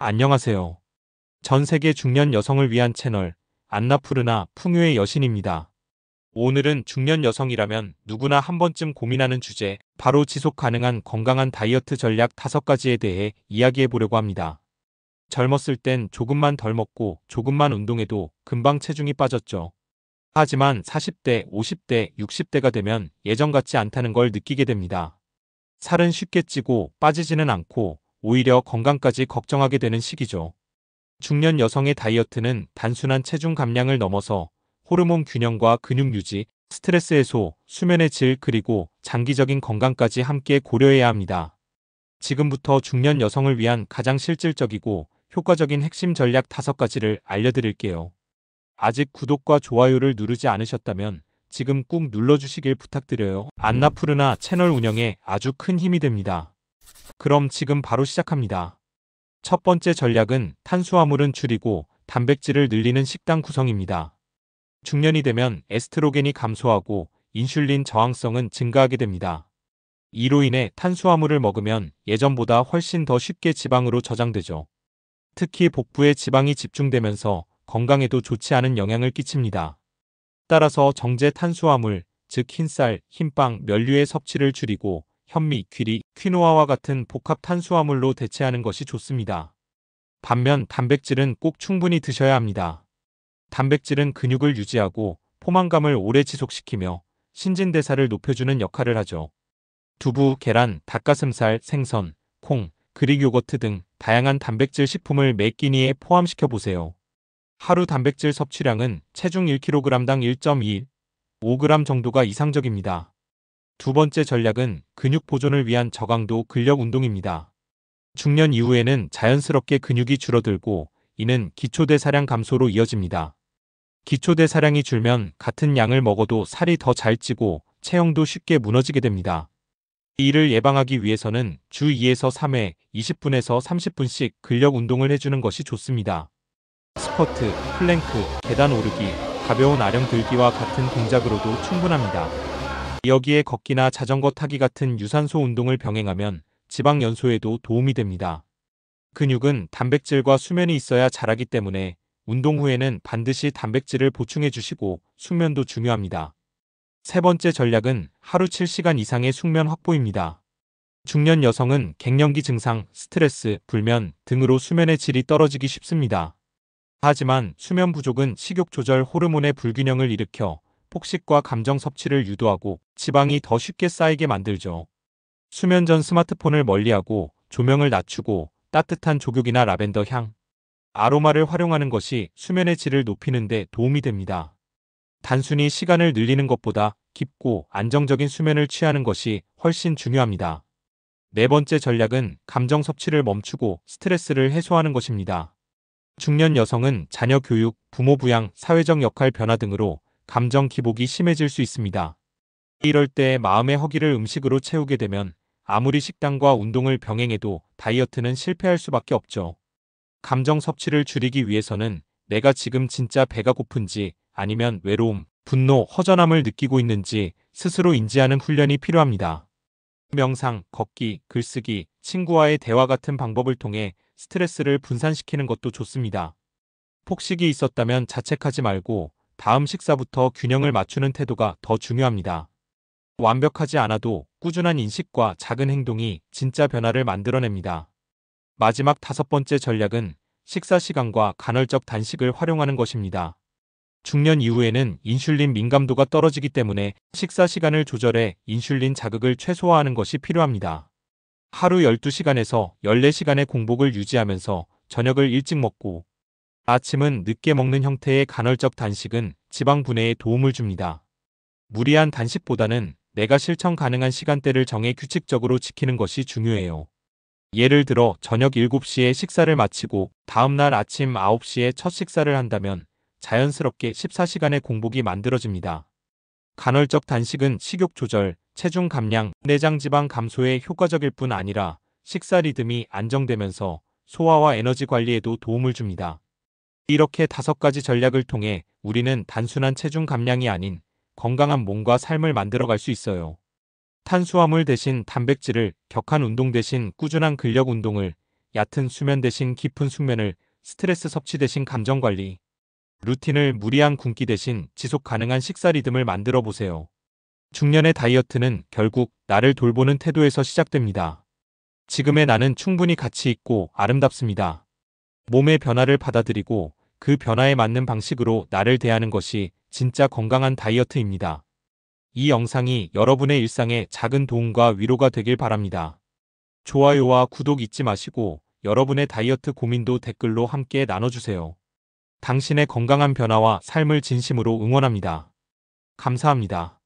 안녕하세요. 전 세계 중년 여성을 위한 채널 안나푸르나 풍요의 여신입니다. 오늘은 중년 여성이라면 누구나 한 번쯤 고민하는 주제, 바로 지속 가능한 건강한 다이어트 전략 5가지에 대해 이야기해 보려고 합니다. 젊었을 땐 조금만 덜 먹고 조금만 운동해도 금방 체중이 빠졌죠. 하지만 40대, 50대, 60대가 되면 예전 같지 않다는 걸 느끼게 됩니다. 살은 쉽게 찌고 빠지지는 않고 오히려 건강까지 걱정하게 되는 시기죠. 중년 여성의 다이어트는 단순한 체중 감량을 넘어서 호르몬 균형과 근육 유지, 스트레스 해소, 수면의 질 그리고 장기적인 건강까지 함께 고려해야 합니다. 지금부터 중년 여성을 위한 가장 실질적이고 효과적인 핵심 전략 5가지를 알려드릴게요. 아직 구독과 좋아요를 누르지 않으셨다면 지금 꾹 눌러주시길 부탁드려요. 안나푸르나 채널 운영에 아주 큰 힘이 됩니다. 그럼 지금 바로 시작합니다. 첫 번째 전략은 탄수화물은 줄이고 단백질을 늘리는 식단 구성입니다. 중년이 되면 에스트로겐이 감소하고 인슐린 저항성은 증가하게 됩니다. 이로 인해 탄수화물을 먹으면 예전보다 훨씬 더 쉽게 지방으로 저장되죠. 특히 복부에 지방이 집중되면서 건강에도 좋지 않은 영향을 끼칩니다. 따라서 정제 탄수화물, 즉 흰쌀, 흰빵, 면류의 섭취를 줄이고 현미, 귀리, 퀴노아와 같은 복합 탄수화물로 대체하는 것이 좋습니다. 반면 단백질은 꼭 충분히 드셔야 합니다. 단백질은 근육을 유지하고 포만감을 오래 지속시키며 신진대사를 높여주는 역할을 하죠. 두부, 계란, 닭가슴살, 생선, 콩, 그릭 요거트 등 다양한 단백질 식품을 매 끼니에 포함시켜 보세요. 하루 단백질 섭취량은 체중 1kg당 1.2, 5g 정도가 이상적입니다. 두 번째 전략은 근육 보존을 위한 저강도 근력 운동입니다. 중년 이후에는 자연스럽게 근육이 줄어들고 이는 기초대사량 감소로 이어집니다. 기초대사량이 줄면 같은 양을 먹어도 살이 더 잘 찌고 체형도 쉽게 무너지게 됩니다. 이를 예방하기 위해서는 주 2에서 3회 20분에서 30분씩 근력 운동을 해주는 것이 좋습니다. 스쿼트, 플랭크, 계단 오르기, 가벼운 아령 들기와 같은 동작으로도 충분합니다. 여기에 걷기나 자전거 타기 같은 유산소 운동을 병행하면 지방 연소에도 도움이 됩니다. 근육은 단백질과 수면이 있어야 자라기 때문에 운동 후에는 반드시 단백질을 보충해 주시고 숙면도 중요합니다. 세 번째 전략은 하루 7시간 이상의 숙면 확보입니다. 중년 여성은 갱년기 증상, 스트레스, 불면 등으로 수면의 질이 떨어지기 쉽습니다. 하지만 수면 부족은 식욕 조절 호르몬의 불균형을 일으켜 폭식과 감정 섭취를 유도하고 지방이 더 쉽게 쌓이게 만들죠. 수면 전 스마트폰을 멀리하고 조명을 낮추고 따뜻한 족욕이나 라벤더 향, 아로마를 활용하는 것이 수면의 질을 높이는 데 도움이 됩니다. 단순히 시간을 늘리는 것보다 깊고 안정적인 수면을 취하는 것이 훨씬 중요합니다. 네 번째 전략은 감정 섭취를 멈추고 스트레스를 해소하는 것입니다. 중년 여성은 자녀 교육, 부모 부양, 사회적 역할 변화 등으로 감정 기복이 심해질 수 있습니다. 이럴 때 마음의 허기를 음식으로 채우게 되면 아무리 식단과 운동을 병행해도 다이어트는 실패할 수밖에 없죠. 감정 섭취를 줄이기 위해서는 내가 지금 진짜 배가 고픈지 아니면 외로움, 분노, 허전함을 느끼고 있는지 스스로 인지하는 훈련이 필요합니다. 명상, 걷기, 글쓰기, 친구와의 대화 같은 방법을 통해 스트레스를 분산시키는 것도 좋습니다. 폭식이 있었다면 자책하지 말고 다음 식사부터 균형을 맞추는 태도가 더 중요합니다. 완벽하지 않아도 꾸준한 인식과 작은 행동이 진짜 변화를 만들어냅니다. 마지막 5번째 전략은 식사 시간과 간헐적 단식을 활용하는 것입니다. 중년 이후에는 인슐린 민감도가 떨어지기 때문에 식사 시간을 조절해 인슐린 자극을 최소화하는 것이 필요합니다. 하루 12시간에서 14시간의 공복을 유지하면서 저녁을 일찍 먹고 아침은 늦게 먹는 형태의 간헐적 단식은 지방 분해에 도움을 줍니다. 무리한 단식보다는 내가 실천 가능한 시간대를 정해 규칙적으로 지키는 것이 중요해요. 예를 들어 저녁 7시에 식사를 마치고 다음날 아침 9시에 첫 식사를 한다면 자연스럽게 14시간의 공복이 만들어집니다. 간헐적 단식은 식욕 조절, 체중 감량, 내장 지방 감소에 효과적일 뿐 아니라 식사 리듬이 안정되면서 소화와 에너지 관리에도 도움을 줍니다. 이렇게 5가지 전략을 통해 우리는 단순한 체중 감량이 아닌 건강한 몸과 삶을 만들어갈 수 있어요. 탄수화물 대신 단백질을, 격한 운동 대신 꾸준한 근력 운동을, 얕은 수면 대신 깊은 숙면을, 스트레스 섭취 대신 감정 관리, 루틴을 무리한 굶기 대신 지속 가능한 식사 리듬을 만들어 보세요. 중년의 다이어트는 결국 나를 돌보는 태도에서 시작됩니다. 지금의 나는 충분히 가치 있고 아름답습니다. 몸의 변화를 받아들이고 그 변화에 맞는 방식으로 나를 대하는 것이 진짜 건강한 다이어트입니다. 이 영상이 여러분의 일상에 작은 도움과 위로가 되길 바랍니다. 좋아요와 구독 잊지 마시고 여러분의 다이어트 고민도 댓글로 함께 나눠주세요. 당신의 건강한 변화와 삶을 진심으로 응원합니다. 감사합니다.